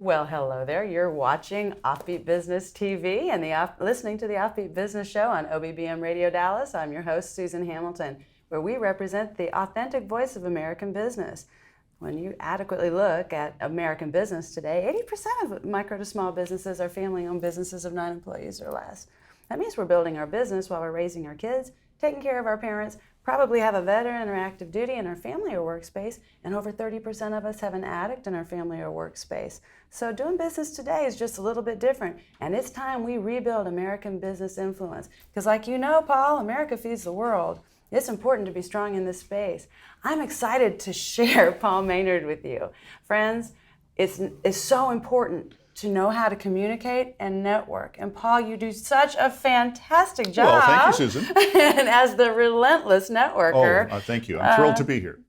Well, hello there. You're watching Offbeat Business TV and listening to the Offbeat Business Show on OBBM Radio Dallas. I'm your host, Susan Hamilton, where we represent the authentic voice of American business. When you adequately look at American business today, 80% of micro to small businesses are family-owned businesses of 9 employees or less. That means we're building our business while we're raising our kids, taking care of our parents, probably have a veteran or active duty in our family or workspace, and over 30% of us have an addict in our family or workspace. So doing business today is just a little bit different, and it's time we rebuild American business influence. Because like you know, Paul, America feeds the world. It's important to be strong in this space. I'm excited to share Paul Maynard with you. Friends, it's so important to know how to communicate and network. And Paul, you do such a fantastic job. Well, thank you, Susan. And as the Relentless Networker. Oh, thank you. I'm thrilled to be here.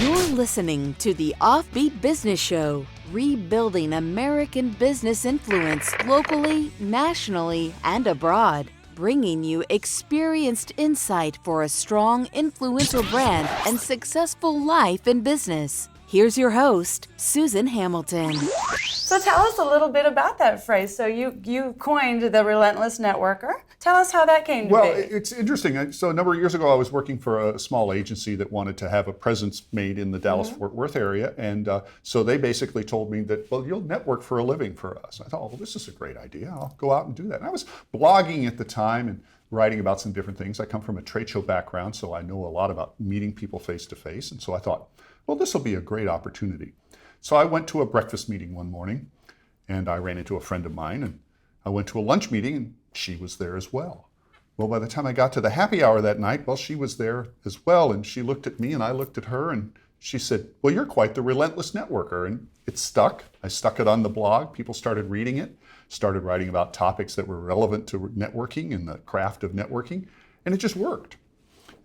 You're listening to the Offbeat Business Show, rebuilding American business influence locally, nationally, and abroad. Bringing you experienced insight for a strong, influential brand and successful life in business. Here's your host, Susan Hamilton. So tell us a little bit about that phrase. So you coined the Relentless Networker. Tell us how that came to be. Well, it's interesting. So a number of years ago, I was working for a small agency that wanted to have a presence made in the Dallas-Fort Worth area. And so they basically told me that, well, you'll network for a living for us. I thought, well, this is a great idea. I'll go out and do that. And I was blogging at the time and writing about some different things. I come from a trade show background, so I know a lot about meeting people face to face. And so I thought, well, this will be a great opportunity. So I went to a breakfast meeting one morning, and I ran into a friend of mine, and I went to a lunch meeting, and she was there as well. Well, by the time I got to the happy hour that night, well, she was there as well, and she looked at me, and I looked at her, and she said, well, you're quite the Relentless Networker, and it stuck. I stuck it on the blog. People started reading it, started writing about topics that were relevant to networking and the craft of networking, and it just worked.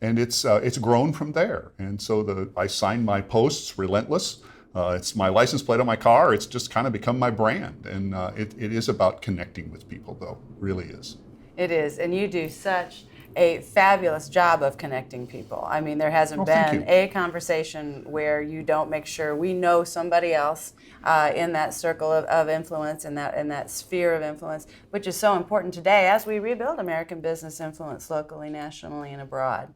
And it's grown from there. And so I signed my posts, Relentless. It's my license plate on my car. It's just kind of become my brand. And it is about connecting with people, though. It really is. It is. And you do such a fabulous job of connecting people. I mean, there hasn't been a conversation where you don't make sure we know somebody else in that circle of influence, in that sphere of influence, which is so important today as we rebuild American business influence locally, nationally, and abroad.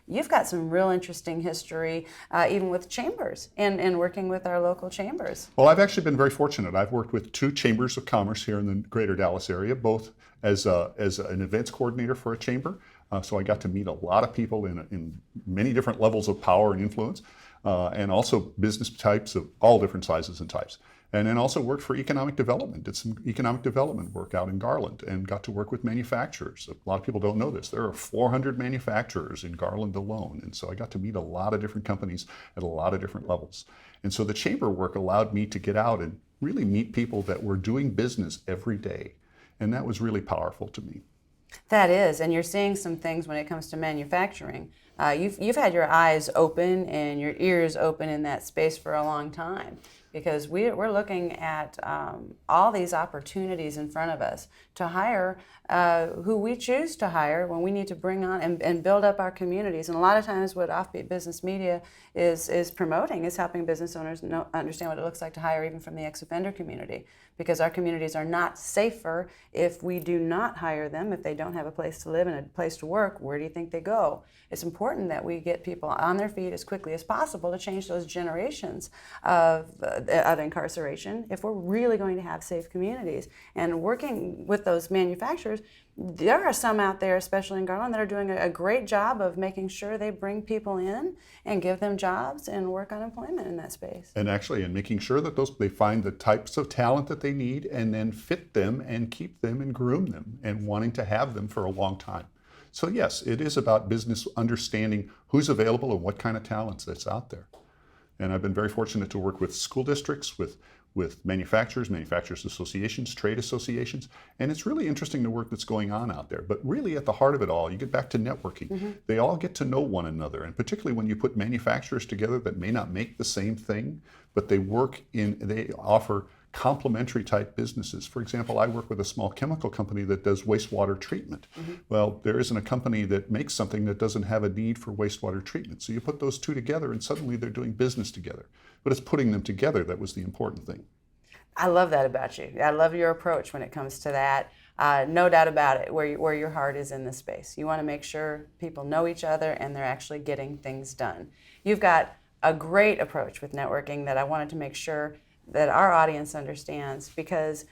You've got some real interesting history, even with chambers and working with our local chambers. Well, I've actually been very fortunate. I've worked with 2 chambers of commerce here in the greater Dallas area, both as an events coordinator for a chamber. So I got to meet a lot of people in many different levels of power and influence, and also business types of all different sizes and types. And then also worked for economic development, did some economic development work out in Garland, and got to work with manufacturers. A lot of people don't know this. There are 400 manufacturers in Garland alone. And so I got to meet a lot of different companies at a lot of different levels. And so the chamber work allowed me to get out and really meet people that were doing business every day. And that was really powerful to me. That is, and you're seeing some things when it comes to manufacturing. You've had your eyes open and your ears open in that space for a long time, because we're looking at all these opportunities in front of us to hire who we choose to hire when we need to bring on and build up our communities. And a lot of times what Offbeat Business Media is promoting is helping business owners understand what it looks like to hire even from the ex-offender community, because our communities are not safer if we do not hire them. If they don't have a place to live and a place to work, where do you think they go? It's important that we get people on their feet as quickly as possible to change those generations of incarceration if we're really going to have safe communities. And working with those manufacturers, there are some out there, especially in Garland, that are doing a great job of making sure they bring people in and give them jobs and work on employment in that space. And actually, and making sure that they find the types of talent that they need and then fit them and keep them and groom them and wanting to have them for a long time. So yes, it is about business understanding who's available and what kind of talents that's out there. And I've been very fortunate to work with school districts, with manufacturers associations, trade associations, and it's really interesting the work that's going on out there. But really at the heart of it all, you get back to networking. Mm-hmm. They all get to know one another, and particularly when you put manufacturers together that may not make the same thing, but they offer complementary type businesses. For example, I work with a small chemical company that does wastewater treatment. Well, there isn't a company that makes something that doesn't have a need for wastewater treatment. So you put those two together and suddenly they're doing business together. But it's putting them together that was the important thing. I love that about you. I love your approach when it comes to that. No doubt about it, where your heart is in this space. You want to make sure people know each other and they're actually getting things done. You've got a great approach with networking that I wanted to make sure that our audience understands, because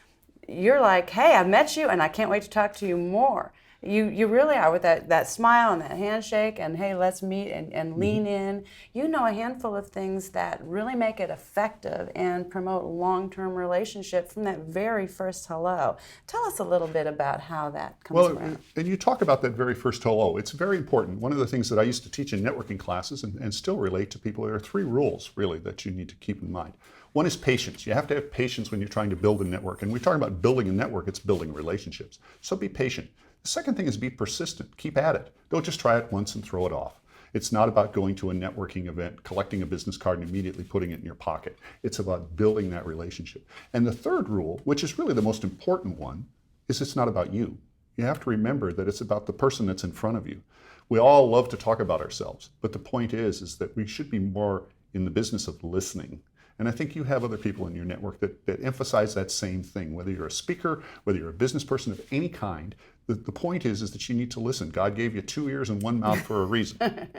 you're like, hey, I met you and I can't wait to talk to you more. You really are, with that smile and that handshake and, hey, let's meet and lean in. You know a handful of things that really make it effective and promote long-term relationship from that very first hello. Tell us a little bit about how that comes around. And you talk about that very first hello. It's very important. One of the things that I used to teach in networking classes and still relate to people, there are 3 rules really that you need to keep in mind. One is patience. You have to have patience when you're trying to build a network. And we're talking about building a network, it's building relationships. So be patient. The second thing is be persistent. Keep at it. Don't just try it once and throw it off. It's not about going to a networking event, collecting a business card and immediately putting it in your pocket. It's about building that relationship. And the third rule, which is really the most important one, is it's not about you. You have to remember that it's about the person that's in front of you. We all love to talk about ourselves, but the point is that we should be more in the business of listening. And I think you have other people in your network that emphasize that same thing, whether you're a speaker, whether you're a business person of any kind. The point is that you need to listen. God gave you 2 ears and 1 mouth for a reason.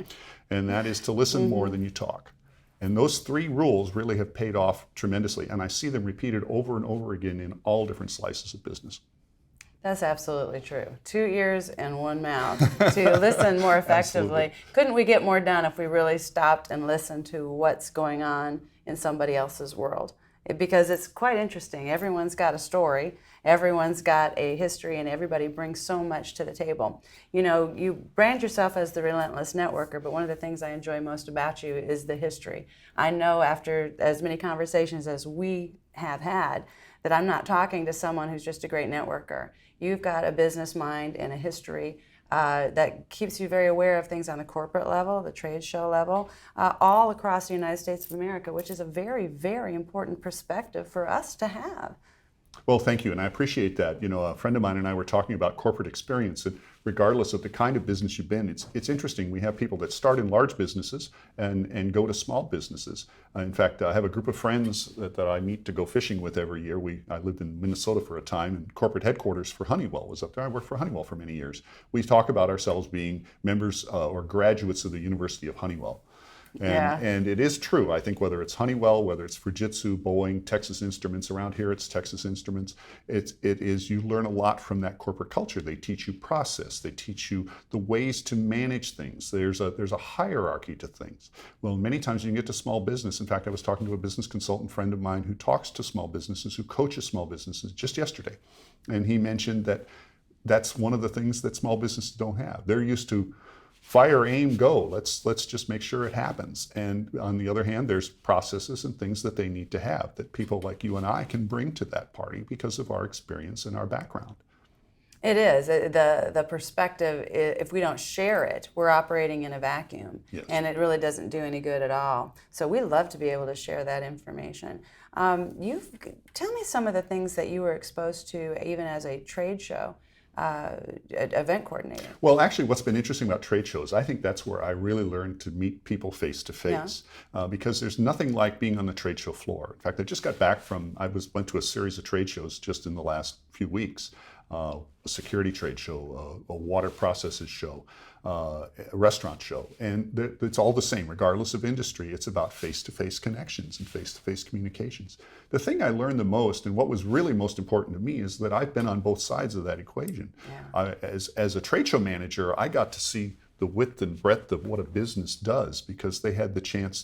And that is to listen more than you talk. And those 3 rules really have paid off tremendously. And I see them repeated over and over again in all different slices of business. That's absolutely true. 2 ears and 1 mouth to listen more effectively. Couldn't we get more done if we really stopped and listened to what's going on in somebody else's world? Because it's quite interesting. Everyone's got a story, everyone's got a history, and everybody brings so much to the table. You know, you brand yourself as the Relentless Networker, but one of the things I enjoy most about you is the history. I know after as many conversations as we have had that I'm not talking to someone who's just a great networker. You've got a business mind and a history that keeps you very aware of things on the corporate level, the trade show level, all across the United States of America, which is a very, very important perspective for us to have. Well, thank you, and I appreciate that. You know, a friend of mine and I were talking about corporate experience, and regardless of the kind of business you've been, it's interesting. We have people that start in large businesses and go to small businesses. In fact, I have a group of friends that I meet to go fishing with every year. I lived in Minnesota for a time, and corporate headquarters for Honeywell was up there. I worked for Honeywell for many years. We talk about ourselves being members or graduates of the University of Honeywell. And it is true. I think whether it's Honeywell, whether it's Fujitsu, Boeing, Texas Instruments, around here it's Texas Instruments, you learn a lot from that corporate culture. They teach you process. They teach you the ways to manage things. There's a hierarchy to things. Well, many times you can get to small business. In fact, I was talking to a business consultant friend of mine who talks to small businesses, who coaches small businesses just yesterday. And he mentioned that that's one of the things that small businesses don't have. They're used to fire, aim, go. Let's just make sure it happens. And on the other hand, there's processes and things that they need to have that people like you and I can bring to that party because of our experience and our background. It is. The perspective, if we don't share it, we're operating in a vacuum. Yes. And it really doesn't do any good at all. So we love to be able to share that information. Tell me some of the things that you were exposed to even as a trade show event coordinator. Well, actually, what's been interesting about trade shows, I think that's where I really learned to meet people face to face, because there's nothing like being on the trade show floor. In fact, I just got back went to a series of trade shows just in the last few weeks. A security trade show, a water processes show, a restaurant show, and it's all the same, regardless of industry. It's about face-to-face connections and face-to-face communications. The thing I learned the most, and what was really most important to me, is that I've been on both sides of that equation. Yeah. As a trade show manager, I got to see the width and breadth of what a business does, because I got the chance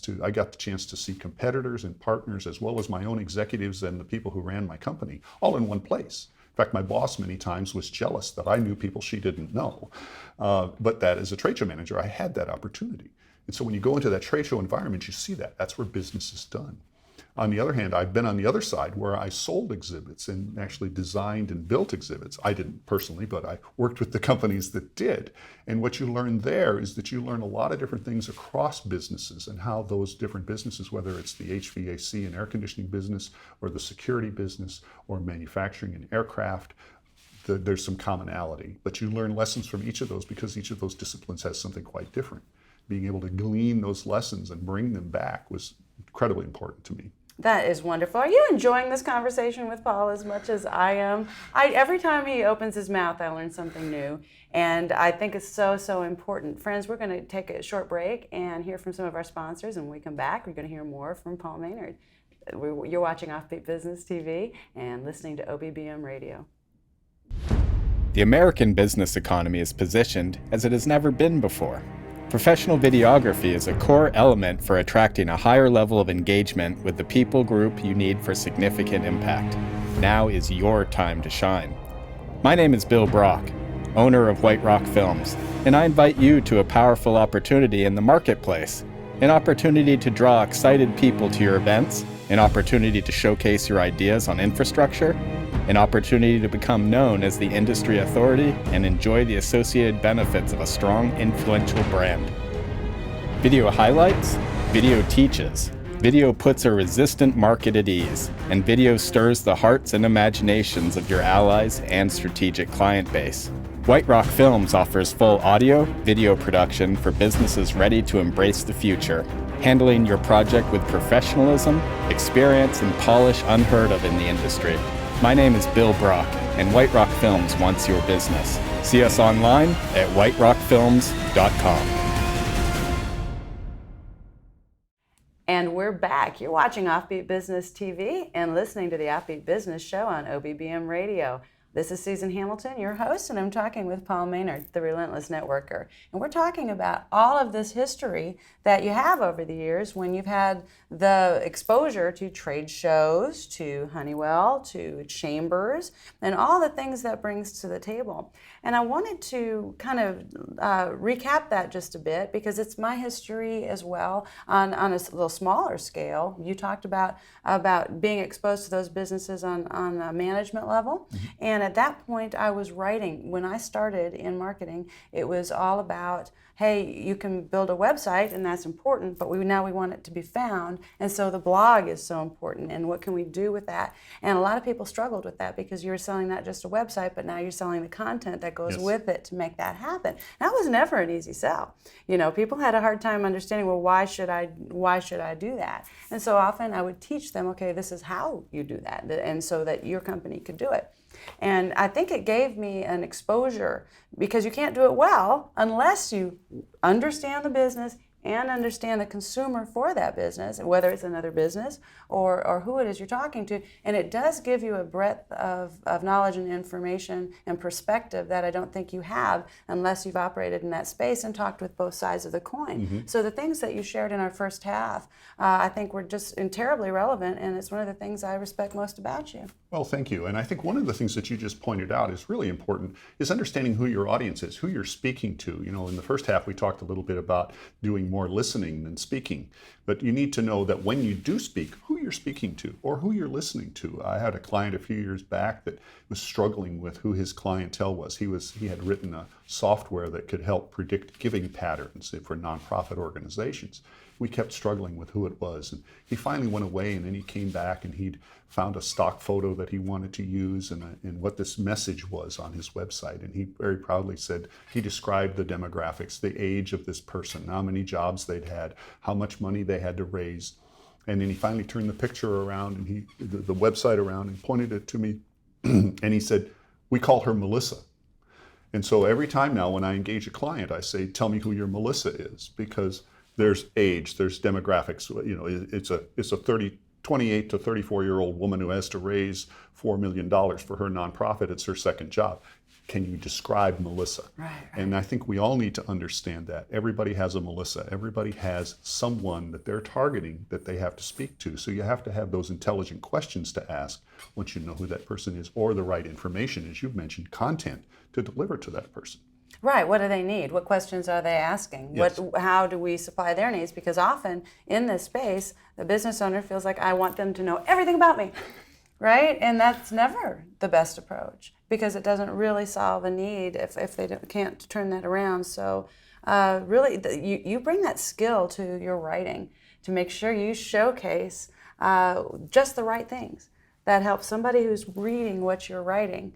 to see competitors and partners, as well as my own executives and the people who ran my company, all in one place. In fact, my boss many times was jealous that I knew people she didn't know. But that as a trade show manager, I had that opportunity. And so when you go into that trade show environment, you see that. That's where business is done. On the other hand, I've been on the other side where I sold exhibits and actually designed and built exhibits. I didn't personally, but I worked with the companies that did. And what you learn there is that you learn a lot of different things across businesses and how those different businesses, whether it's the HVAC and air conditioning business or the security business or manufacturing and aircraft, there's some commonality. But you learn lessons from each of those because each of those disciplines has something quite different. Being able to glean those lessons and bring them back was incredibly important to me. That is wonderful. Are you enjoying this conversation with Paul as much as I am? Every time he opens his mouth, I learn something new, and I think it's so important. Friends, we're going to take a short break and hear from some of our sponsors, and when we come back, we're going to hear more from Paul Maynard. You're watching Offbeat Business TV and listening to OBBM Radio. The American business economy is positioned as it has never been before. Professional videography is a core element for attracting a higher level of engagement with the people group you need for significant impact. Now is your time to shine. My name is Bill Brock, owner of White Rock Films, and I invite you to a powerful opportunity in the marketplace. An opportunity to draw excited people to your events, an opportunity to showcase your ideas on infrastructure, an opportunity to become known as the industry authority and enjoy the associated benefits of a strong, influential brand. Video highlights, video teaches. Video puts a resistant market at ease, and video stirs the hearts and imaginations of your allies and strategic client base. White Rock Films offers full audio, video production for businesses ready to embrace the future, handling your project with professionalism, experience, and polish unheard of in the industry. My name is Bill Brock, and White Rock Films wants your business. See us online at whiterockfilms.com. And we're back. You're watching Offbeat Business TV and listening to the Offbeat Business Show on OBBM Radio. This is Susan Hamilton, your host, and I'm talking with Paul Maynard, the Relentless Networker. And we're talking about all of this history that you have over the years when you've had the exposure to trade shows, to Honeywell, to chambers, and all the things that brings to the table. And I wanted to kind of recap that just a bit because it's my history as well on a little smaller scale. You talked about being exposed to those businesses on a management level. Mm-hmm. And at that point, I was writing. When I started in marketing, it was all about, hey, you can build a website, and that's important, but now we want it to be found, and so the blog is so important, and what can we do with that? And a lot of people struggled with that because you were selling not just a website, but now you're selling the content that goes with it to make that happen. That was never an easy sell. You know, people had a hard time understanding, well, why should I do that? And so often I would teach them, okay, this is how you do that, and so that your company could do it. And I think it gave me an exposure because you can't do it well unless you understand the business and understand the consumer for that business, whether it's another business or who it is you're talking to. And it does give you a breadth of knowledge and information and perspective that I don't think you have unless you've operated in that space and talked with both sides of the coin. Mm-hmm. So the things that you shared in our first half, I think were just terribly relevant, and it's one of the things I respect most about you. Well, thank you. And I think one of the things that you just pointed out is really important is understanding who your audience is, who you're speaking to. You know, in the first half, we talked a little bit about doing more listening than speaking. But you need to know that when you do speak, who you're speaking to or who you're listening to. I had a client a few years back that was struggling with who his clientele was. He had written a software that could help predict giving patterns for nonprofit organizations. We kept struggling with who it was. And he finally went away, and then he came back and he'd found a stock photo that he wanted to use and what this message was on his website. And he very proudly said, he described the demographics, the age of this person, how many jobs they'd had, how much money they had to raise. And then he finally turned the picture around and the website around and pointed it to me. And he said, we call her Melissa. And so every time now when I engage a client, I say, tell me who your Melissa is, because there's age, there's demographics. You know, it's a 28 to 34-year-old woman who has to raise $4 million for her nonprofit. It's her second job. Can you describe Melissa? Right. And I think we all need to understand that. Everybody has a Melissa. Everybody has someone that they're targeting that they have to speak to. So you have to have those intelligent questions to ask once you know who that person is, or the right information, as you've mentioned, content to deliver to that person. Right. What do they need? What questions are they asking? Yes. How do we supply their needs? Because often in this space, the business owner feels like I want them to know everything about me, right? And that's never the best approach because it doesn't really solve a need if they can't turn that around. So really, you bring that skill to your writing to make sure you showcase just the right things that help somebody who's reading what you're writing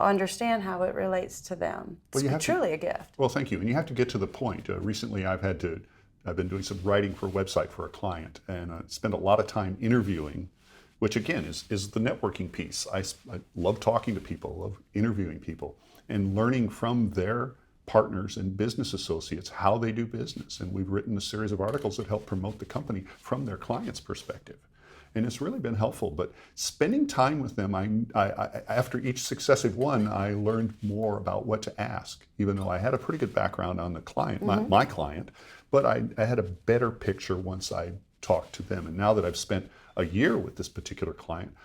understand how it relates to them. It's truly a gift. Well, thank you. And you have to get to the point. Recently, I've been doing some writing for a website for a client, and spend a lot of time interviewing, which again is the networking piece. I love talking to people, love interviewing people, and learning from their partners and business associates how they do business. And we've written a series of articles that help promote the company from their client's perspective. And it's really been helpful. But spending time with them, I after each successive one, I learned more about what to ask, even though I had a pretty good background on the client, my client, but I had a better picture once I talked to them. And now that I've spent a year with this particular client,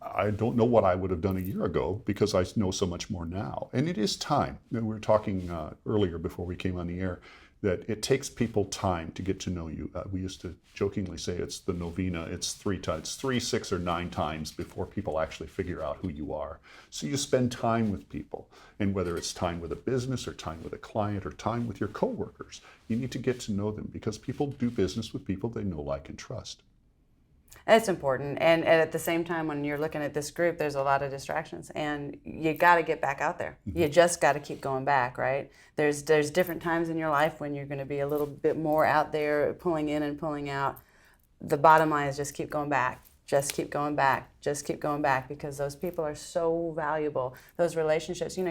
I don't know what I would have done a year ago because I know so much more now. And it is time. We were talking earlier before we came on the air that it takes people time to get to know you. We used to jokingly say it's the novena. It's 3 times, 3, 6, or 9 times before people actually figure out who you are. So you spend time with people, and whether it's time with a business or time with a client or time with your coworkers, you need to get to know them because people do business with people they know, like, and trust. It's important, and at the same time, when you're looking at this group, there's a lot of distractions, and you got to get back out there. Mm-hmm. You just got to keep going back, right? There's different times in your life when you're going to be a little bit more out there, pulling in and pulling out. The bottom line is just keep going back. Just keep going back. Just keep going back because those people are so valuable. Those relationships, we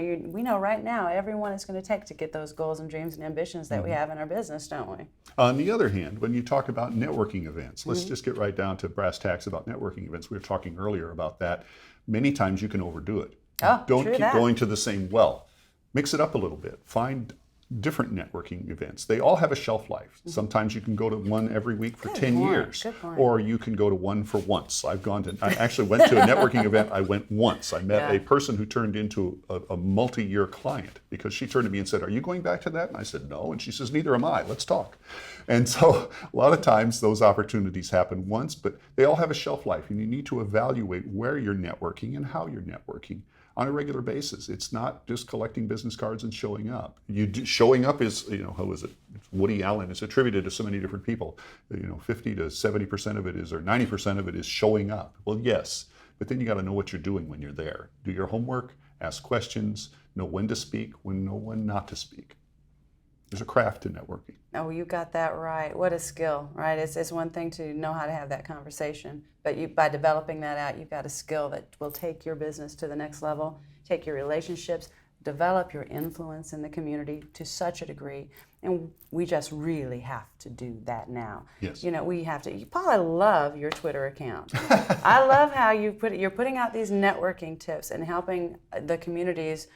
know right now everyone it's going to take to get those goals and dreams and ambitions that we have in our business, don't we? On the other hand, when you talk about networking events, let's just get right down to brass tacks about networking events. We were talking earlier about that. Many times you can overdo it. Don't keep going to the same well. Mix it up a little bit. Find different networking events. They all have a shelf life. Sometimes you can go to one every week for 10 years, or you can go to one for once. I actually went to a networking event. I went once. I met a person who turned into a multi-year client because she turned to me and said, "Are you going back to that?" And I said, "No." And she says, "Neither am I. Let's talk." And so a lot of times those opportunities happen once, but they all have a shelf life, and you need to evaluate where you're networking and how you're networking on a regular basis. It's not just collecting business cards and showing up. Showing up is, how is it? Woody Allen is attributed to so many different people. 50 to 70% of it is, or 90% of it is showing up. Well, yes, but then you got to know what you're doing when you're there. Do your homework, ask questions, know when to speak, know when not to speak. There's a craft to networking. Oh, you got that right. What a skill, right? It's one thing to know how to have that conversation, but by developing that out, you've got a skill that will take your business to the next level, take your relationships, develop your influence in the community to such a degree. And we just really have to do that now. Yes. We have to. Paul, I love your Twitter account. I love how you're putting out these networking tips and helping the communities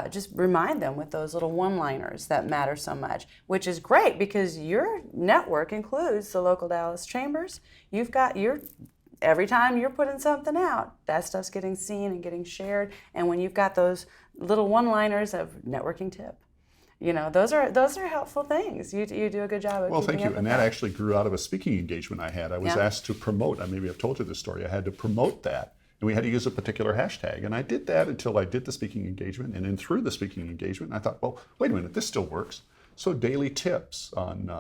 just remind them with those little one-liners that matter so much, which is great because your network includes the local Dallas chambers. Every time you're putting something out, that stuff's getting seen and getting shared. And when you've got those little one-liners of networking tip, those are helpful things. You do a good job of. Well, thank you. Up and with that actually grew out of a speaking engagement I had. I was asked to promote. Maybe I've told you this story. I had to promote that. And we had to use a particular hashtag. And I did that until I did the speaking engagement. And then through the speaking engagement, I thought, well, wait a minute, this still works. So daily tips on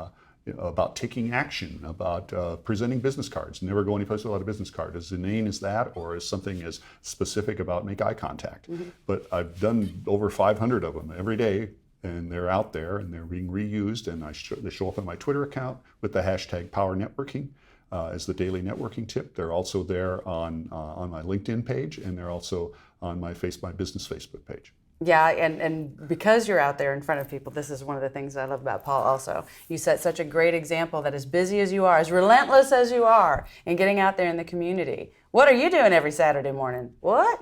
about taking action, about presenting business cards. Never go anyplace without a business card. As inane as that, or as something as specific about make eye contact. Mm-hmm. But I've done over 500 of them every day. And they're out there and they're being reused. And they show up on my Twitter account with the hashtag Power Networking. As the daily networking tip. They're also there on my LinkedIn page, and they're also on my business Facebook page. Yeah, and because you're out there in front of people, this is one of the things I love about Paul also. You set such a great example that as busy as you are, as relentless as you are in getting out there in the community, what are you doing every Saturday morning? What?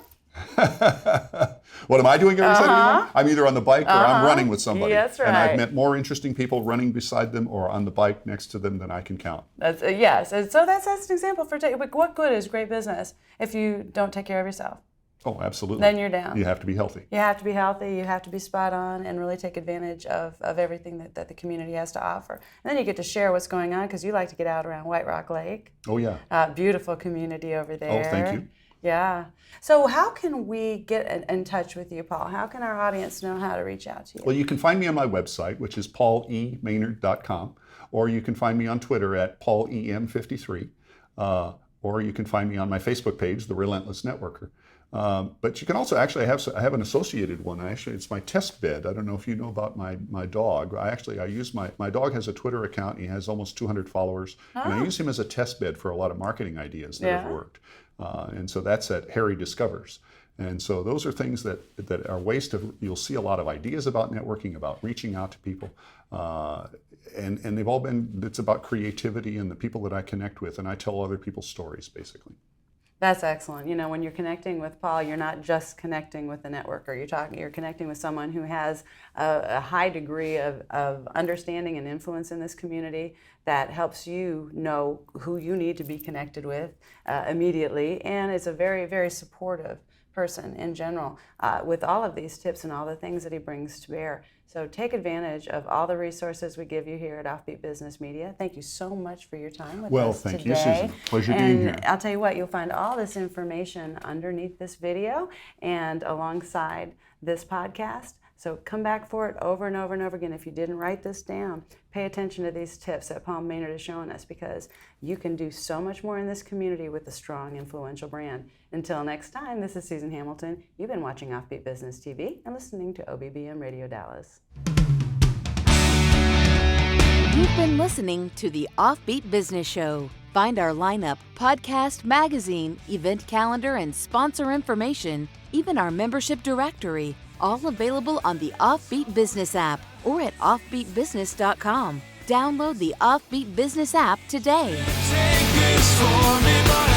What am I doing every Saturday morning? I'm either on the bike or I'm running with somebody. That's right. And I've met more interesting people running beside them or on the bike next to them than I can count. Yes. And so that's an example for what good is great business if you don't take care of yourself? Oh, absolutely. then you're down. You have to be healthy. You have to be healthy, you have to be spot on, and really take advantage of everything that the community has to offer. And then you get to share what's going on, because you like to get out around White Rock Lake. Oh, yeah. Beautiful community over there. Oh, thank you. Yeah. So how can we get in touch with you, Paul? How can our audience know how to reach out to you? Well, you can find me on my website, which is paullemaynard.com, or you can find me on Twitter at paulem53, or you can find me on my Facebook page, The Relentless Networker. But you can also I have an associated one. Actually, it's my test bed. I don't know if you know about my dog. I use my dog has a Twitter account. He has almost 200 followers, and I use him as a test bed for a lot of marketing ideas that have worked. And so that's at Harry Discovers. And so those are things that are ways you'll see a lot of ideas about networking, about reaching out to people. And they've all been, it's about creativity and the people that I connect with, and I tell other people's stories, basically. That's excellent. You know, when you're connecting with Paul, you're not just connecting with the networker. You're connecting with someone who has a high degree of understanding and influence in this community that helps you know who you need to be connected with immediately, and is a very, very supportive person in general with all of these tips and all the things that he brings to bear. So take advantage of all the resources we give you here at Offbeat Business Media. Thank you so much for your time with us today. Well, thank you, Susan. Pleasure being here. I'll tell you what, you'll find all this information underneath this video and alongside this podcast. So come back for it over and over and over again. If you didn't write this down, pay attention to these tips that Paul Maynard is showing us, because you can do so much more in this community with a strong, influential brand. Until next time, this is Susan Hamilton. You've been watching Offbeat Business TV and listening to OBBM Radio Dallas. You've been listening to the Offbeat Business Show. Find our lineup, podcast, magazine, event calendar, and sponsor information, even our membership directory, all available on the Offbeat Business app or at offbeatbusiness.com. Download the Offbeat Business app today. Take this for me, but